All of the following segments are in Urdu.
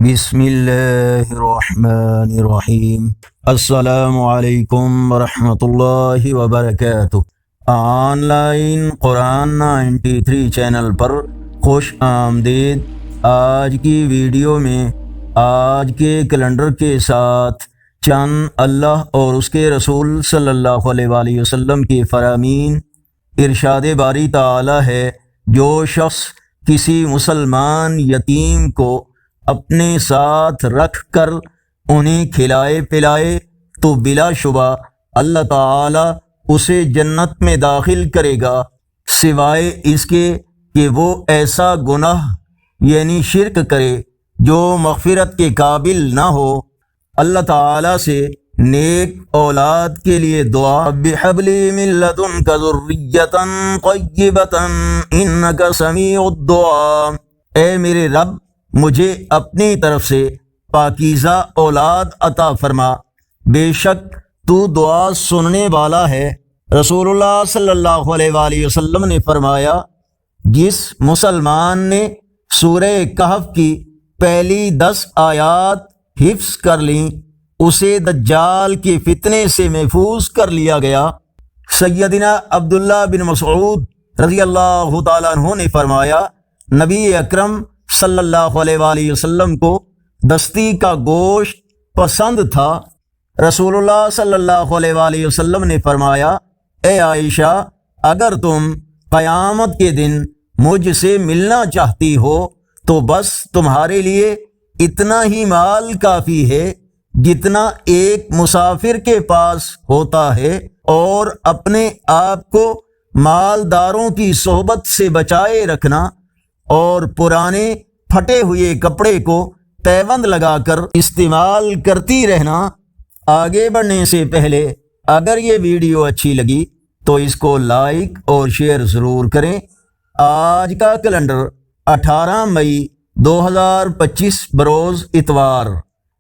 بسم اللہ الرحمن الرحیم۔ السلام علیکم ورحمۃ اللہ وبرکاتہ۔ آن لائن قرآن 93 چینل پر خوش آمدید۔ آج کی ویڈیو میں آج کے کیلنڈر کے ساتھ چند اللہ اور اس کے رسول صلی اللہ علیہ وآلہ وسلم کے فرامین۔ ارشاد باری تعالی ہے، جو شخص کسی مسلمان یتیم کو اپنے ساتھ رکھ کر انہیں کھلائے پلائے تو بلا شبہ اللہ تعالی اسے جنت میں داخل کرے گا، سوائے اس کے کہ وہ ایسا گناہ یعنی شرک کرے جو مغفرت کے قابل نہ ہو۔ اللہ تعالی سے نیک اولاد کے لیے دعا، رب ہب لی من لدنک ذریۃ طیبۃ انک سمیع الدعاء، اے میرے رب مجھے اپنی طرف سے پاکیزہ اولاد عطا فرما، بے شک تو دعا سننے والا ہے۔ رسول اللہ صلی اللہ علیہ وآلہ وسلم نے فرمایا، جس مسلمان نے سورہ کہف کی پہلی 10 آیات حفظ کر لیں اسے دجال کے فتنے سے محفوظ کر لیا گیا۔ سیدنا عبداللہ بن مسعود رضی اللہ تعالیٰ عنہ نے فرمایا، نبی اکرم صلی اللہ علیہ وآلہ وسلم کو دستی کا گوشت پسند تھا۔ رسول اللہ صلی اللہ علیہ وآلہ وسلم نے فرمایا، اے عائشہ، اگر تم قیامت کے دن مجھ سے ملنا چاہتی ہو تو بس تمہارے لیے اتنا ہی مال کافی ہے جتنا ایک مسافر کے پاس ہوتا ہے، اور اپنے آپ کو مالداروں کی صحبت سے بچائے رکھنا اور پرانے پھٹے ہوئے کپڑے کو پیوند لگا کر استعمال کرتی رہنا۔ آگے بڑھنے سے پہلے اگر یہ ویڈیو اچھی لگی تو اس کو لائک اور شیئر ضرور کریں۔ آج کا کیلنڈر 18 مئی 2025 بروز اتوار۔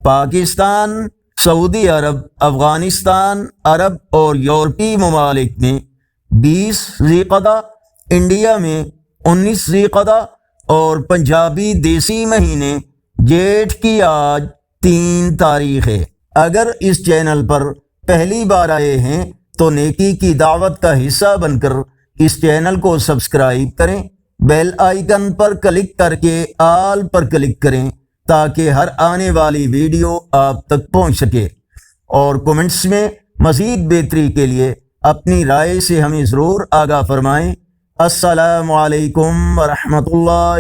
پاکستان، سعودی عرب، افغانستان، عرب اور یورپی ممالک میں 20 ذی القعدہ، انڈیا میں 19 ذی القعدہ اور پنجابی دیسی مہینے جیٹھ کی آج 3 تاریخ ہے۔ اگر اس چینل پر پہلی بار آئے ہیں تو نیکی کی دعوت کا حصہ بن کر اس چینل کو سبسکرائب کریں، بیل آئیکن پر کلک کر کے آل پر کلک کریں تاکہ ہر آنے والی ویڈیو آپ تک پہنچ سکے، اور کومنٹس میں مزید بہتری کے لیے اپنی رائے سے ہمیں ضرور آگاہ فرمائیں۔ السلام علیکم ورحمۃ اللہ۔